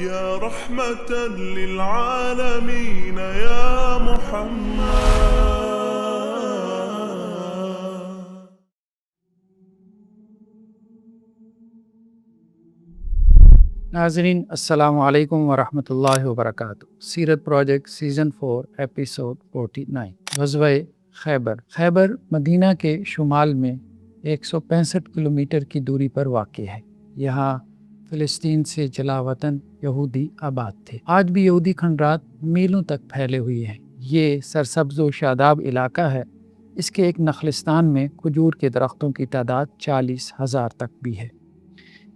يا رحمة للعالمين يا محمد. ناظرین السلام علیکم ورحمۃ اللہ وبرکاتہ. سیرت پروجیکٹ سیزن 4 ایپیسوڈ 49. غزوہ خیبر. خیبر مدینہ کے شمال میں 165 کلومیٹر کی دوری پر واقع ہے. یہاں فلسطین سے جلا وطن یہودی آباد تھے. آج بھی یہودی کھنڈرات میلوں تک پھیلے ہوئے ہیں. یہ سرسبز و شاداب علاقہ ہے. اس کے ایک نخلستان میں کھجور کے درختوں کی تعداد 40,000 تک بھی ہے.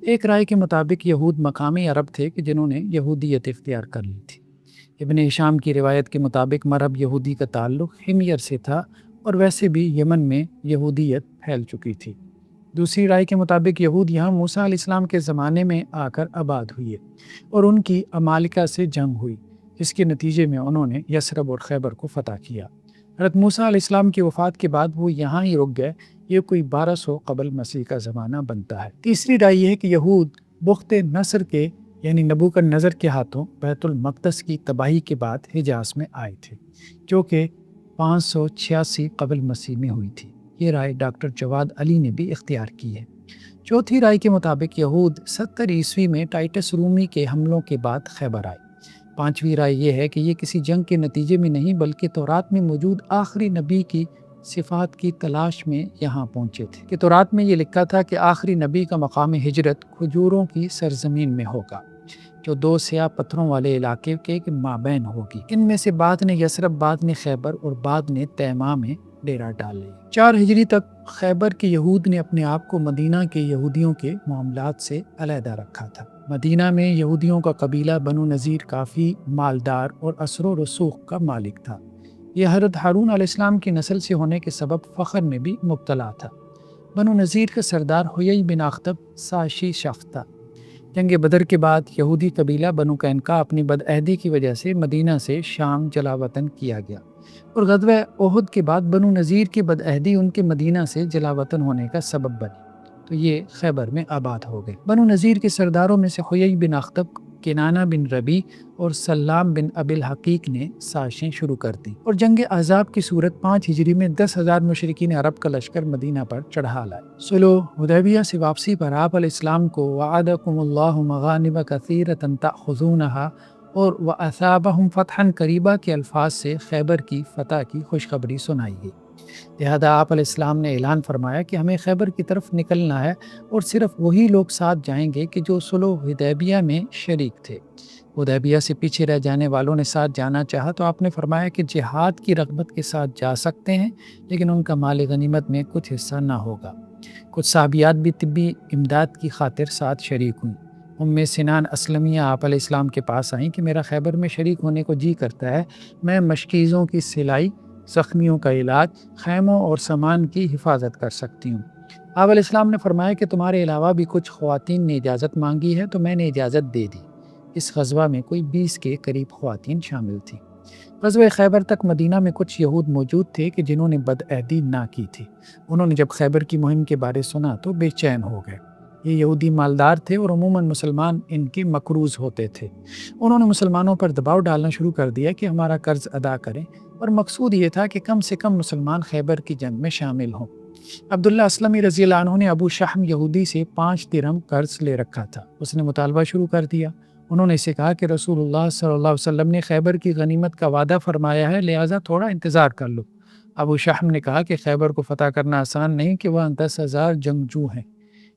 ایک رائے کے مطابق یہود مقامی عرب تھے کہ جنہوں نے یہودیت اختیار کر لی تھی. ابن ہشام کی روایت کے مطابق مرب یہودی کا تعلق حمیر سے تھا اور ویسے بھی یمن میں یہودیت پھیل چکی تھی. دوسری رائے کے مطابق یہود یہاں موسیٰ علیہ السلام کے زمانے میں آ کر آباد ہوئے اور ان کی عمالقہ سے جنگ ہوئی، جس کے نتیجے میں انہوں نے یثرب اور خیبر کو فتح کیا. حضرت موسیٰ علیہ السلام کی وفات کے بعد وہ یہاں ہی رک گئے. یہ کوئی 1200 قبل مسیح کا زمانہ بنتا ہے. تیسری رائے یہ ہے کہ یہود بخت نصر کے یعنی نبوکدنضر کے ہاتھوں بیت المقدس کی تباہی کے بعد حجاز میں آئے تھے، جو کہ 586 قبل مسیح میں ہوئی تھی. یہ رائے ڈاکٹر جواد علی نے بھی اختیار کی ہے. چوتھی رائے کے مطابق یہود 70 عیسوی میں ٹائٹس رومی کے حملوں کے بعد خیبر آئے. پانچویں رائے یہ ہے کہ یہ کسی جنگ کے نتیجے میں نہیں بلکہ تورات میں موجود آخری نبی کی صفات کی تلاش میں یہاں پہنچے تھے. کہ تورات میں یہ لکھا تھا کہ آخری نبی کا مقام ہجرت کھجوروں کی سرزمین میں ہوگا، جو 2 سیاہ پتھروں والے علاقے کے مابین ہوگی. ان میں سے بعد نے یثرب، بعد نے خیبر اور بعد نے تیماء میں ڈیرا ڈال لیا. 4 ہجری تک خیبر کے یہود نے اپنے آپ کو مدینہ کے یہودیوں کے معاملات سے علیحدہ رکھا تھا. مدینہ میں یہودیوں کا قبیلہ بنو نذیر کافی مالدار اور اثر و رسوخ کا مالک تھا. یہ حضرت ہارون علیہ السلام کی نسل سے ہونے کے سبب فخر میں بھی مبتلا تھا. بنو نذیر کا سردار حیی بن اخطب ساشی شخص تھا. جنگ بدر کے بعد یہودی قبیلہ بنو قینقاع اپنی بدعہدی کی وجہ سے مدینہ سے شام جلا وطن کیا گیا، اور غزوہ احد کے بعد بنو نذیر کی بدعہدی ان کے مدینہ سے جلا وطن ہونے کا سبب بنی، تو یہ خیبر میں آباد ہو گئے. بنو نذیر کے سرداروں میں سے حیی بن اخطب، کنانہ بن ربیع اور سلام بن ابی الحقیق نے سازشیں شروع کر دیں اور جنگ احزاب کی صورت 5 ہجری میں 10,000 مشرکین عرب کا لشکر مدینہ پر چڑھا لائے. صلح حدیبیہ سے واپسی پر آپ علیہ السلام کو وعدکم اللہ مغانم کثیرۃ تأخذونہا اور وَأَثَابَهُمْ فَتْحًا قَرِيبًا کے الفاظ سے خیبر کی فتح کی خوشخبری سنائی گئی. لہذا آپ علیہ السلام نے اعلان فرمایا کہ ہمیں خیبر کی طرف نکلنا ہے اور صرف وہی لوگ ساتھ جائیں گے کہ جو صلح حدیبیہ میں شریک تھے. حدیبیہ سے پیچھے رہ جانے والوں نے ساتھ جانا چاہا تو آپ نے فرمایا کہ جہاد کی رغبت کے ساتھ جا سکتے ہیں، لیکن ان کا مال غنیمت میں کچھ حصہ نہ ہوگا. کچھ صحابیات بھی طبی امداد کی خاطر ساتھ شریک ہوئیں. سنان اسلمیہ آپ علیہ السلام کے پاس آئیں کہ میرا خیبر میں شریک ہونے کو جی کرتا ہے. میں مشکیزوں کی سلائی، زخمیوں کا علاج، خیموں اور سامان کی حفاظت کر سکتی ہوں. آپ علیہ السلام نے فرمایا کہ تمہارے علاوہ بھی کچھ خواتین نے اجازت مانگی ہے، تو میں نے اجازت دے دی. اس غزوہ میں کوئی 20 کے قریب خواتین شامل تھیں. غزوہ خیبر تک مدینہ میں کچھ یہود موجود تھے کہ جنہوں نے بدعہدی نہ کی تھی. انہوں نے جب خیبر کی مہم کے بارے سنا تو بے چین ہو گئے. یہ یہودی مالدار تھے اور عموماً مسلمان ان کے مقروض ہوتے تھے. انہوں نے مسلمانوں پر دباؤ ڈالنا شروع کر دیا کہ ہمارا قرض ادا کریں، اور مقصود یہ تھا کہ کم سے کم مسلمان خیبر کی جنگ میں شامل ہوں. عبداللہ اسلمی رضی اللہ عنہ نے ابو شحم یہودی سے 5 درہم قرض لے رکھا تھا. اس نے مطالبہ شروع کر دیا. انہوں نے اسے کہا کہ رسول اللہ صلی اللہ علیہ وسلم نے خیبر کی غنیمت کا وعدہ فرمایا ہے، لہٰذا تھوڑا انتظار کر لو. ابو شحم نے کہا کہ خیبر کو فتح کرنا آسان نہیں کہ وہاں 10,000 جنگجو ہیں.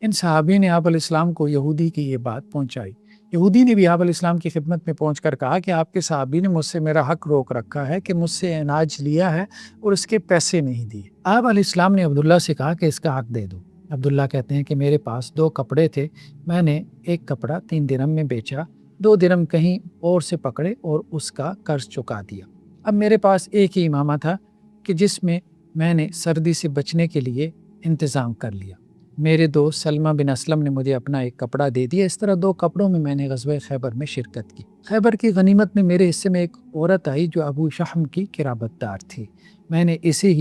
ان صحابی نے آپ علیہ السلام کو یہودی کی یہ بات پہنچائی. یہودی نے بھی آپ علیہ السلام کی خدمت میں پہنچ کر کہا کہ آپ کے صحابی نے مجھ سے میرا حق روک رکھا ہے کہ مجھ سے اناج لیا ہے اور اس کے پیسے نہیں دیے. آپ علیہ السلام نے عبداللہ سے کہا کہ اس کا حق دے دو. عبداللہ کہتے ہیں کہ میرے پاس 2 کپڑے تھے. میں نے ایک کپڑا 3 درہم میں بیچا، 2 درہم کہیں اور سے پکڑے اور اس کا قرض چکا دیا. اب میرے پاس ایک ہی امامہ تھا کہ جس میں نے سردی سے بچنے کے لیے انتظام کر لیا. میرے دوست سلمہ بن اسلم نے مجھے اپنا ایک کپڑا دے دیا. اس طرح 2 کپڑوں میں میں نے غزوہ خیبر میں شرکت کی. خیبر کی غنیمت میں میرے حصے میں ایک عورت آئی جو ابو شحم کی قرابت دار تھی. میں نے اسے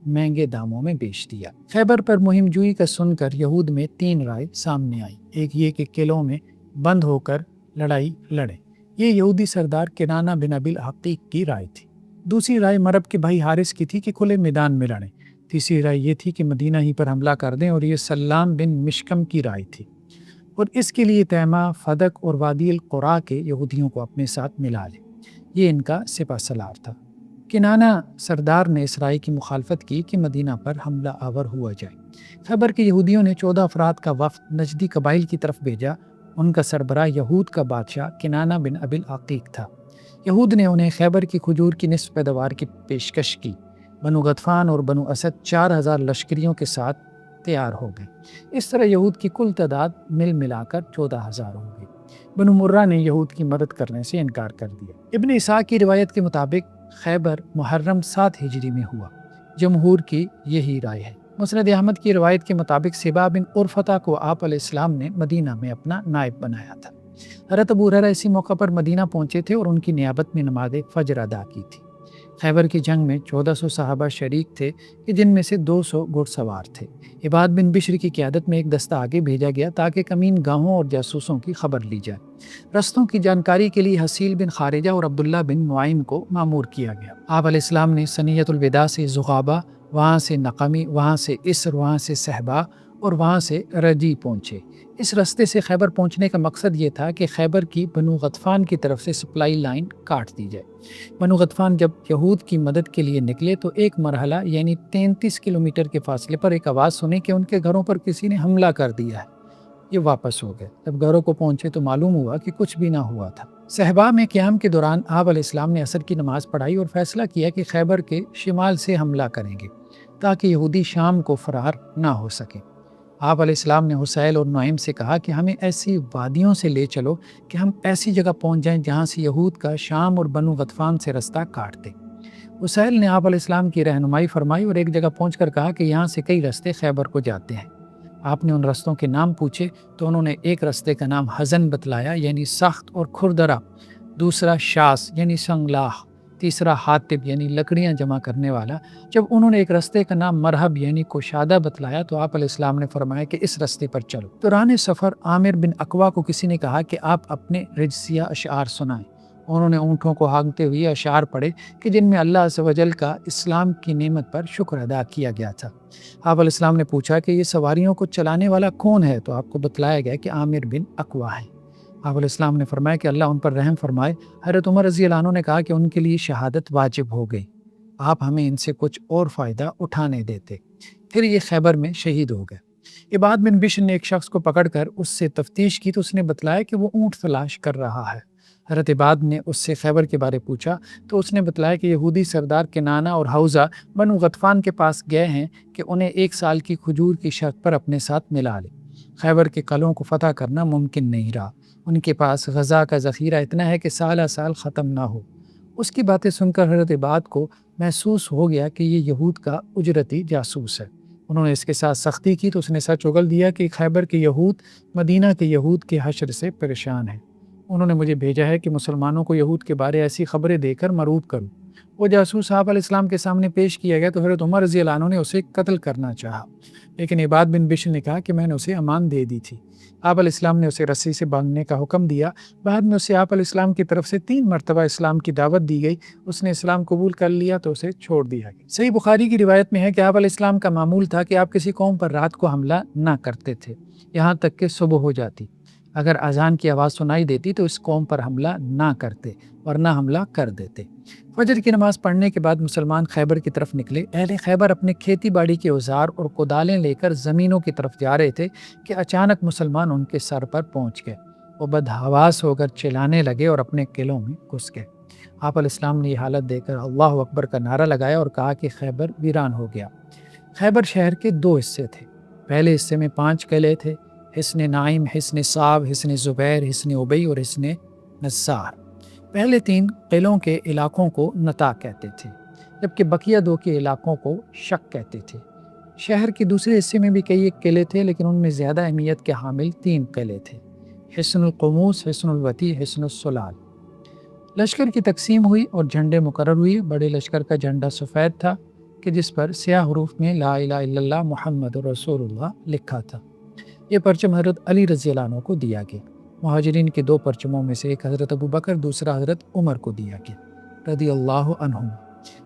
مہنگے داموں میں بیچ دیا. خیبر پر مہم جوئی کا سن کر یہود میں 3 رائے سامنے آئی. ایک یہ کہ قلعوں میں بند ہو کر لڑائی لڑیں۔ یہ یہودی سردار کنانہ بن ابی العقیق کی رائے تھی۔ دوسری رائے مرب کے بھائی حارث کی تھی کہ کھلے میدان میں لڑیں۔ تیسری رائے یہ تھی کہ مدینہ ہی پر حملہ کر دیں، اور یہ سلام بن مشکم کی رائے تھی، اور اس کے لیے تیمہ، فدق اور وادی القرا کے یہودیوں کو اپنے ساتھ ملا لیں۔ یہ ان کا سپہ سالار تھا۔ کنانہ سردار نے اس رائے کی مخالفت کی کہ مدینہ پر حملہ آور ہوا جائے۔ خیبر کے یہودیوں نے 14 افراد کا وفد نجدی قبائل کی طرف بھیجا۔ ان کا سربراہ یہود کا بادشاہ کنانہ بن ابی العقیق تھا۔ یہود نے انہیں خیبر کی کھجور کی نصف پیداوار کی پیشکش کی۔ بنو غطفان اور بنو اسد 4000 لشکریوں کے ساتھ تیار ہو گئے۔ اس طرح یہود کی کل تعداد مل ملا کر 14,000 ہو گئی۔ بنو مرہ نے یہود کی مدد کرنے سے انکار کر دیا۔ ابن اسحاق کی روایت کے مطابق خیبر محرم 7 ہجری میں ہوا۔ جمہور کی یہی رائے ہے۔ مسند احمد کی روایت کے مطابق سبا بن عرفتہ کو آپ علیہ السلام نے مدینہ میں اپنا نائب بنایا تھا۔ حضرت ابو ہریرہ اسی موقع پر مدینہ پہنچے تھے اور ان کی نیابت میں نماز فجر ادا کی تھی۔ خیبر کی جنگ میں 1400 صحابہ شریک تھے کہ جن میں سے 200 گھڑ سوار تھے۔ عباد بن بشر کی قیادت میں ایک دستہ آگے بھیجا گیا تاکہ کمین گاہوں اور جاسوسوں کی خبر لی جائے۔ رستوں کی جانکاری کے لیے حسیل بن خارجہ اور عبداللہ بن نعیم کو مامور کیا گیا۔ آپ علیہ السلام نے سنیت الوداع سے زغابہ، وہاں سے نقمی، وہاں سے اسر، وہاں سے صحبا اور وہاں سے رجی پہنچے۔ اس رستے سے خیبر پہنچنے کا مقصد یہ تھا کہ خیبر کی بنو غطفان کی طرف سے سپلائی لائن کاٹ دی جائے۔ بنو غطفان جب یہود کی مدد کے لیے نکلے تو ایک مرحلہ یعنی 33 کلومیٹر کے فاصلے پر ایک آواز سنی کہ ان کے گھروں پر کسی نے حملہ کر دیا ہے۔ یہ واپس ہو گئے۔ جب گھروں کو پہنچے تو معلوم ہوا کہ کچھ بھی نہ ہوا تھا۔ صحبا میں قیام کے دوران آپ علیہ السلام نے عصر کی نماز پڑھائی اور فیصلہ کیا کہ خیبر کے شمال سے حملہ کریں گے تاکہ یہودی شام کو فرار نہ ہو سکے۔ آپ علیہ السلام نے حسیل اور نعیم سے کہا کہ ہمیں ایسی وادیوں سے لے چلو کہ ہم ایسی جگہ پہنچ جائیں جہاں سے یہود کا شام اور بنو غطفان سے رستہ کاٹ دے۔ حسیل نے آپ علیہ السلام کی رہنمائی فرمائی اور ایک جگہ پہنچ کر کہا کہ یہاں سے کئی رستے خیبر کو جاتے ہیں۔ آپ نے ان رستوں کے نام پوچھے تو انہوں نے ایک رستے کا نام حزن بتلایا یعنی سخت اور کھردرا، دوسرا شاس یعنی سنگلاخ، تیسرا حاطب یعنی لکڑیاں جمع کرنے والا۔ جب انہوں نے ایک رستے کا نام مرحب یعنی کوشادہ بتلایا تو آپ علیہ السلام نے فرمایا کہ اس رستے پر چلو۔ دوران سفر عامر بن اقوا کو کسی نے کہا کہ آپ اپنے رجسیہ اشعار سنائیں۔ انہوں نے اونٹوں کو ہانکتے ہوئے اشعار پڑھے کہ جن میں اللہ عز و جل کا اسلام کی نعمت پر شکر ادا کیا گیا تھا۔ آپ علیہ السلام نے پوچھا کہ یہ سواریوں کو چلانے والا کون ہے؟ تو آپ کو بتلایا گیا کہ عامر بن اقوا ہے۔ آپ علیہ السلام نے فرمایا کہ اللہ ان پر رحم فرمائے۔ حضرت عمر رضی اللہ عنہ نے کہا کہ ان کے لیے شہادت واجب ہو گئی، آپ ہمیں ان سے کچھ اور فائدہ اٹھانے دیتے۔ پھر یہ خیبر میں شہید ہو گئے۔ عباد بن بشر نے ایک شخص کو پکڑ کر اس سے تفتیش کی تو اس نے بتلایا کہ وہ اونٹ تلاش کر رہا ہے۔ حضرت عباد نے اس سے خیبر کے بارے پوچھا تو اس نے بتلایا کہ یہودی سردار کنانہ اور حوزہ بنو غطفان کے پاس گئے ہیں کہ انہیں 1 سال کی کھجور کی شرط پر اپنے ساتھ ملا لے۔ خیبر کے قلعوں کو فتح کرنا ممکن نہیں رہا۔ ان کے پاس غذا کا ذخیرہ اتنا ہے کہ سالہ سال ختم نہ ہو۔ اس کی باتیں سن کر حضرت عباد کو محسوس ہو گیا کہ یہ یہود کا اجرتی جاسوس ہے۔ انہوں نے اس کے ساتھ سختی کی تو اس نے سچ اگل دیا کہ خیبر کے یہود مدینہ کے یہود کے حشر سے پریشان ہیں۔ انہوں نے مجھے بھیجا ہے کہ مسلمانوں کو یہود کے بارے ایسی خبریں دے کر مرعوب کروں۔ وہ جاسوس آپ علیہ السلام کے سامنے پیش کیا گیا تو حضرت عمر رضی اللہ عنہ نے اسے قتل کرنا چاہا، لیکن عباد بن بشر نے کہا کہ میں نے اسے امان دے دی تھی۔ آپ علیہ السلام نے اسے رسی سے باندھنے کا حکم دیا۔ بعد میں اسے آپ علیہ السلام کی طرف سے 3 مرتبہ اسلام کی دعوت دی گئی۔ اس نے اسلام قبول کر لیا تو اسے چھوڑ دیا گیا۔ صحیح بخاری کی روایت میں ہے کہ آپ علیہ السلام کا معمول تھا کہ آپ کسی قوم پر رات کو حملہ نہ کرتے تھے یہاں تک کہ صبح ہو جاتی۔ اگر اذان کی آواز سنائی دیتی تو اس قوم پر حملہ نہ کرتے ورنہ حملہ کر دیتے۔ فجر کی نماز پڑھنے کے بعد مسلمان خیبر کی طرف نکلے۔ اہل خیبر اپنے کھیتی باڑی کے اوزار اور کدالیں لے کر زمینوں کی طرف جا رہے تھے کہ اچانک مسلمان ان کے سر پر پہنچ گئے۔ وہ بدحواس ہو کر چلانے لگے اور اپنے قلعوں میں گھس گئے۔ آپ علیہ السلام نے یہ حالت دیکھ کر اللہ اکبر کا نعرہ لگایا اور کہا کہ خیبر ویران ہو گیا۔ خیبر شہر کے 2 حصے تھے۔ پہلے حصے میں 5 قلعے تھے: حصن نعیم، حصن صاب، حصن زبیر، حصن ابی اور حصن نصار۔ پہلے 3 قلعوں کے علاقوں کو نتا کہتے تھے جبکہ بقیہ 2 کے علاقوں کو شک کہتے تھے۔ شہر کے دوسرے حصے میں بھی کئی ایک قلعے تھے لیکن ان میں زیادہ اہمیت کے حامل 3 قلعے تھے: حصن القموس، حصن الوتی، حصن السلال۔ لشکر کی تقسیم ہوئی اور جھنڈے مقرر ہوئے۔ بڑے لشکر کا جھنڈا سفید تھا کہ جس پر سیاہ حروف میں لا الہ الا اللہ محمد رسول اللہ لکھا تھا۔ یہ پرچم حضرت علی رضی اللہ عنہ کو دیا گیا۔ مہاجرین کے 2 پرچموں میں سے ایک حضرت ابو بکر، دوسرا حضرت عمر کو دیا گیا رضی اللہ عنہم۔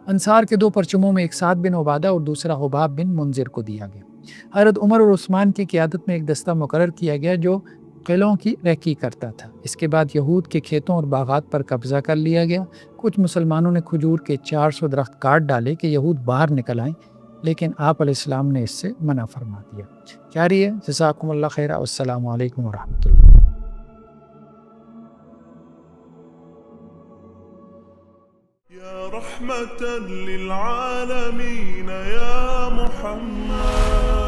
انصار کے 2 پرچموں میں ایک سعد بن عبادہ اور دوسرا حباب بن منذر کو دیا گیا۔ حضرت عمر اور عثمان کی قیادت میں ایک دستہ مقرر کیا گیا جو قلعوں کی رہکی کرتا تھا۔ اس کے بعد یہود کے کھیتوں اور باغات پر قبضہ کر لیا گیا۔ کچھ مسلمانوں نے کھجور کے 400 درخت کاٹ ڈالے کہ یہود باہر نکل آئیں، لیکن آپ علیہ السلام نے اس سے منع فرما دیا۔ جاری ہے۔ جزاکم اللہ خیر۔ السلام علیکم ورحمۃ اللہ۔ يا رحمة للعالمين يا محمد